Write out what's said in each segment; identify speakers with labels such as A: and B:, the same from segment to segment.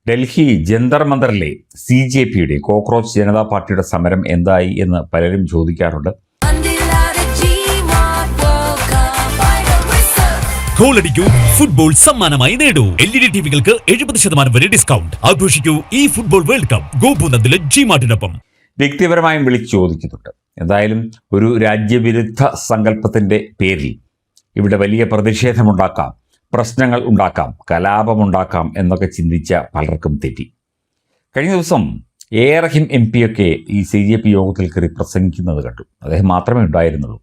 A: Delhi Jantar മന്ദറിലെ CJPയുടെ cockroach Janata പാർട്ടിയുടെ സമരം എന്തായി എന്ന് പലരും ചോദിക്കാറുണ്ട്.
B: ഗോളടിക്കൂ, ഫുട്ബോൾ സമ്മാനമായി നേടൂ. LED ടിവികൾക്ക് 70% വരെ ഡിസ്കൗണ്ട്. ആഘോഷിക്കൂ ഈ ഫുട്ബോൾ വേൾഡ് കപ്പ് ഗോപുനന്ദിലെ G-Martനൊപ്പം.
A: വ്യക്തിപരമായും വിളിച്ചു ചോദിക്കുന്നുണ്ട്. എന്തായാലും ഒരു രാജ്യവിരുദ്ധ സങ്കല്പത്തിന്റെ പേരിൽ ഇവിടെ വലിയ പ്രതിഷേധമുണ്ടാക്കാം, പ്രശ്നങ്ങൾ ഉണ്ടാക്കാം, കലാപമുണ്ടാക്കാം എന്നൊക്കെ ചിന്തിച്ച പലർക്കും തെറ്റി. കഴിഞ്ഞ ദിവസം റഹീം MP ഒക്കെ ഈ CJP യോഗത്തിൽ കയറി പ്രസംഗിക്കുന്നത് കണ്ടു. അദ്ദേഹം മാത്രമേ ഉണ്ടായിരുന്നുള്ളൂ.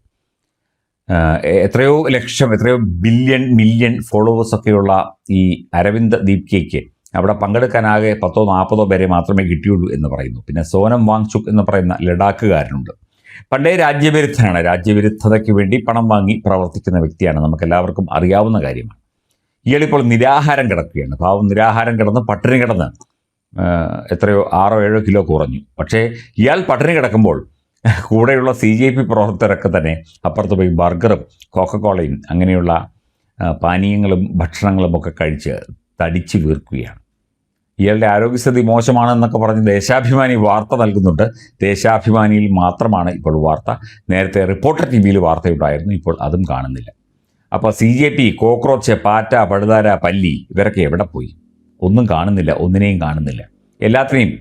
A: എത്രയോ ലക്ഷം, എത്രയോ ബില്യൺ മില്യൺ ഫോളോവേഴ്സൊക്കെയുള്ള ഈ അരവിന്ദ് ദീപ്കയ്ക്ക് അവിടെ പങ്കെടുക്കാനാകെ 10-40 പേരെ മാത്രമേ കിട്ടിയുള്ളൂ എന്ന് പറയുന്നു. പിന്നെ സോനം വാങ്ചുക് എന്ന് പറയുന്ന ലഡാക്കുകാരനുണ്ട്. പണ്ടേ രാജ്യവിരുദ്ധനാണ്, രാജ്യവിരുദ്ധതയ്ക്ക് വേണ്ടി പണം വാങ്ങി പ്രവർത്തിക്കുന്ന വ്യക്തിയാണ്, നമുക്കെല്ലാവർക്കും അറിയാവുന്ന കാര്യമാണ്. ഇയാളിപ്പോൾ നിരാഹാരം കിടക്കുകയാണ്. പാവം നിരാഹാരം കിടന്ന് പട്ടിണി കിടന്ന് എത്രയോ 6-7 കിലോ കുറഞ്ഞു. പക്ഷേ ഇയാൾ പട്ടിണി കിടക്കുമ്പോൾ കൂടെയുള്ള CJP പ്രവർത്തകരൊക്കെ തന്നെ അപ്പുറത്ത് പോയി ബർഗറും കോക്കക്കോളയും അങ്ങനെയുള്ള പാനീയങ്ങളും ഭക്ഷണങ്ങളും ഒക്കെ കഴിച്ച് തടിച്ചു വീർക്കുകയാണ്. ഇയാളുടെ ആരോഗ്യസ്ഥിതി മോശമാണെന്നൊക്കെ പറഞ്ഞ് ദേശാഭിമാനി വാർത്ത നൽകുന്നുണ്ട്. ദേശാഭിമാനിയിൽ മാത്രമാണ് ഇപ്പോൾ വാർത്ത. നേരത്തെ റിപ്പോർട്ടർ TVയിൽ വാർത്തയുണ്ടായിരുന്നു, ഇപ്പോൾ അതും കാണുന്നില്ല. അപ്പോൾ CJP, കോക്രോച്ച്, പാറ്റ, പഴുതാര, പല്ലി ഇവരൊക്കെ എവിടെ പോയി? ഒന്നും കാണുന്നില്ല, ഒന്നിനെയും കാണുന്നില്ല. എല്ലാത്തിനെയും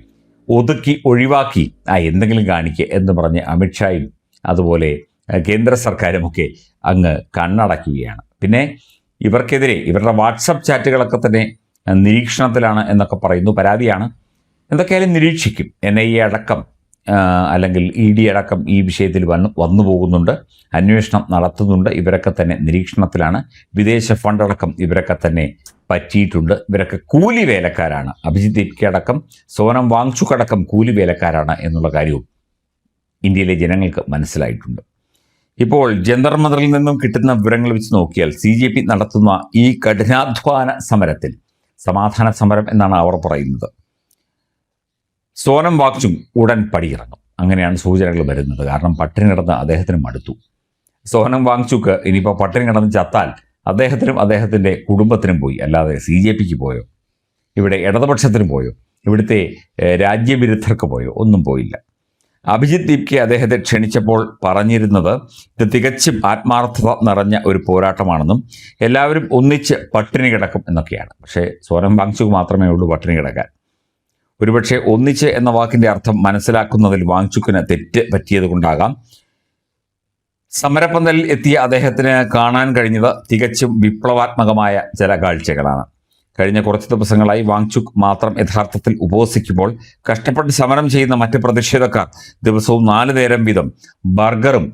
A: ഒതുക്കി ഒഴിവാക്കി എന്തെങ്കിലും കാണിക്കുക എന്ന് പറഞ്ഞ് അമിത്ഷായും അതുപോലെ കേന്ദ്ര സർക്കാരുമൊക്കെ അങ്ങ് കണ്ണടയ്ക്കുകയാണ്. പിന്നെ ഇവർക്കെതിരെ ഇവരുടെ വാട്സപ്പ് ചാറ്റുകളൊക്കെ തന്നെ നിരീക്ഷണത്തിലാണ് എന്നൊക്കെ പറയുന്നു, പരാതിയാണ്. എന്തൊക്കെയായാലും നിരീക്ഷിക്കും. NIA അടക്കം അല്ലെങ്കിൽ ED അടക്കം ഈ വിഷയത്തിൽ വന്നു പോകുന്നുണ്ട്, അന്വേഷണം നടത്തുന്നുണ്ട്. ഇവരൊക്കെ തന്നെ നിരീക്ഷണത്തിലാണ്. വിദേശ ഫണ്ടടക്കം ഇവരൊക്കെ തന്നെ പറ്റിയിട്ടുണ്ട്. ഇവരൊക്കെ കൂലി വേലക്കാരാണ്. അഭിജിത്ത് ദീപ്കെ അടക്കം സോനം വാങ്ചുക് അടക്കം കൂലി വേലക്കാരാണ് എന്നുള്ള കാര്യവും ഇന്ത്യയിലെ ജനങ്ങൾക്ക് മനസ്സിലായിട്ടുണ്ട്. ഇപ്പോൾ ജന്തർ മന്ദറിൽ നിന്നും കിട്ടുന്ന വിവരങ്ങൾ വെച്ച് നോക്കിയാൽ CJP നടത്തുന്ന ഈ കഠിനാധ്വാന സമരത്തിൽ, സമാധാന സമരം എന്നാണ് അവർ പറയുന്നത്, സോനം വാങ്ചുക് ഉടൻ പടിയിറങ്ങും. അങ്ങനെയാണ് സൂചനകൾ വരുന്നത്. കാരണം പട്ടിണി കിടന്ന് അദ്ദേഹത്തിന് മടുത്തു. സോനം വാങ്ചുക് ഇനിയിപ്പോൾ പട്ടിണി കിടന്ന് ചത്താൽ അദ്ദേഹത്തിനും അദ്ദേഹത്തിൻ്റെ കുടുംബത്തിനും പോയി, അല്ലാതെ CJPക്ക് പോയോ, ഇവിടെ ഇടതുപക്ഷത്തിന് പോയോ, ഇവിടുത്തെ രാജ്യവിരുദ്ധർക്ക് പോയോ? ഒന്നും പോയില്ല. അഭിജിത്ത് ദീപ്കെ അദ്ദേഹത്തെ ക്ഷണിച്ചപ്പോൾ പറഞ്ഞിരുന്നത് ഇത് തികച്ചും ആത്മാർത്ഥത നിറഞ്ഞ ഒരു പോരാട്ടമാണെന്നും എല്ലാവരും ഒന്നിച്ച് പട്ടിണി കിടക്കും എന്നൊക്കെയാണ്. പക്ഷേ സോനം വാങ്ചുക് മാത്രമേ ഉള്ളൂ പട്ടിണി കിടക്കാൻ. ഒരുപക്ഷെ ഒന്നിച്ച് എന്ന വാക്കിൻ്റെ അർത്ഥം മനസ്സിലാക്കുന്നതിൽ വാങ്ചുക്കിന് തെറ്റ് പറ്റിയത് കൊണ്ടാകാം. സമരപ്പന്തലിൽ എത്തിയ അദ്ദേഹത്തിന് കാണാൻ കഴിഞ്ഞത് തികച്ചും വിപ്ലവാത്മകമായ ചില കാഴ്ചകളാണ്. കഴിഞ്ഞ കുറച്ച് ദിവസങ്ങളായി വാങ്ചുക് മാത്രം യഥാർത്ഥത്തിൽ ഉപവസിക്കുമ്പോൾ കഷ്ടപ്പെട്ട് സമരം ചെയ്യുന്ന മറ്റ് പ്രതിഷേധക്കാർ ദിവസവും 4 നേരം വീതം ബർഗറും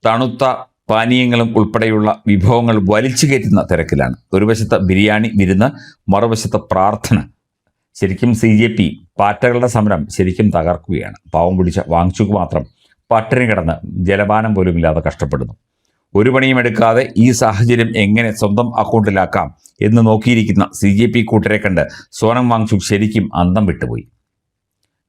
A: തണുത്ത പാനീയങ്ങളും ഉൾപ്പെടെയുള്ള വിഭവങ്ങൾ വലിച്ചു കയറ്റുന്ന തിരക്കിലാണ്. ഒരു വശത്ത് ബിരിയാണി വിരുന്ന്, മറുവശത്ത് പ്രാർത്ഥന. ശരിക്കും CJP പാറ്റകളുടെ സമരം ശരിക്കും തകർക്കുകയാണ്. പാവം പിടിച്ച വാങ്ചുക് മാത്രം പട്ടിണി കിടന്ന് ജലപാനം പോലും ഇല്ലാതെ കഷ്ടപ്പെടുന്നു. ഒരു പണിയും എടുക്കാതെ ഈ സാഹചര്യം എങ്ങനെ സ്വന്തം അക്കൗണ്ടിലാക്കാം എന്ന് നോക്കിയിരിക്കുന്ന CJP കൂട്ടരെ കണ്ട് സോനം വാങ്ചുക് ശരിക്കും അന്തം വിട്ടുപോയി.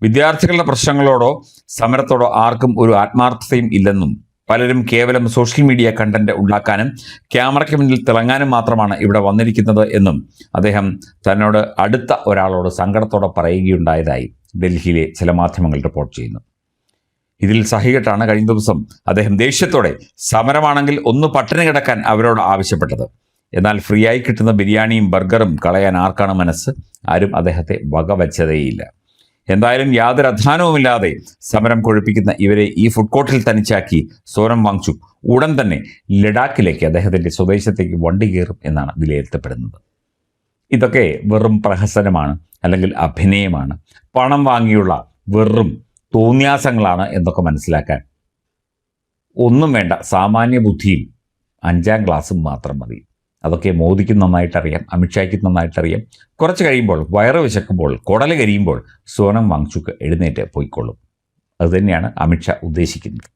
A: വിദ്യാർത്ഥികളുടെ പ്രശ്നങ്ങളോടോ സമരത്തോടോ ആർക്കും ഒരു ആത്മാർത്ഥതയും ഇല്ലെന്നും പലരും കേവലം സോഷ്യൽ മീഡിയ കണ്ടന്റ് ഉണ്ടാക്കാനും ക്യാമറയ്ക്ക് മുന്നിൽ തിളങ്ങാനും മാത്രമാണ് ഇവിടെ വന്നിരിക്കുന്നത് എന്നും അദ്ദേഹം തന്നോട് അടുത്ത ഒരാളോട് സങ്കടത്തോടെ പറയുകയുണ്ടായതായി ഡൽഹിയിലെ ചില മാധ്യമങ്ങൾ റിപ്പോർട്ട് ചെയ്യുന്നു. ഇതിൽ സഹികെട്ടാണ് കഴിഞ്ഞ ദിവസം അദ്ദേഹം ദേഷ്യത്തോടെ സമരമാണെങ്കിൽ ഒന്ന് പട്ടിണി കിടക്കാൻ അവരോട് ആവശ്യപ്പെട്ടത്. എന്നാൽ ഫ്രീ ആയി കിട്ടുന്ന ബിരിയാണിയും ബർഗറും കളയാൻ ആർക്കാണ് മനസ്സ്? ആരും അദ്ദേഹത്തെ വകവച്ചതേയില്ല. എന്തായാലും യാതൊരു അധ്വാനവുമില്ലാതെ സമരം കൊഴുപ്പിക്കുന്ന ഇവരെ ഈ ഫുഡ് കോർട്ടിൽ തനിച്ചാക്കി സോനം വാങ്ചുക് ഉടൻ തന്നെ ലഡാക്കിലേക്ക്, അദ്ദേഹത്തിൻ്റെ സ്വദേശത്തേക്ക് വണ്ടി കയറും എന്നാണ് വിലയിരുത്തപ്പെടുന്നത്. ഇതൊക്കെ വെറും പ്രഹസനമാണ്, അല്ലെങ്കിൽ അഭിനയമാണ്, പണം വാങ്ങിയുള്ള വെറും തോന്നിയാസങ്ങളാണ് എന്നൊക്കെ മനസ്സിലാക്കാൻ ഒന്നും വേണ്ട, സാമാന്യ ബുദ്ധിയും 5ാം ക്ലാസ്സും മാത്രം മതി. അതൊക്കെ മോദിക്ക് നന്നായിട്ടറിയാം, അമിത്ഷായ്ക്ക് നന്നായിട്ടറിയാം. കുറച്ച് കഴിയുമ്പോൾ, വയറ് വിശക്കുമ്പോൾ, കുടല് കരിയുമ്പോൾ സോനം വാങ്ചുക് എഴുന്നേറ്റ് പോയിക്കൊള്ളും. അതുതന്നെയാണ് അമിത്ഷാ ഉദ്ദേശിക്കുന്നത്.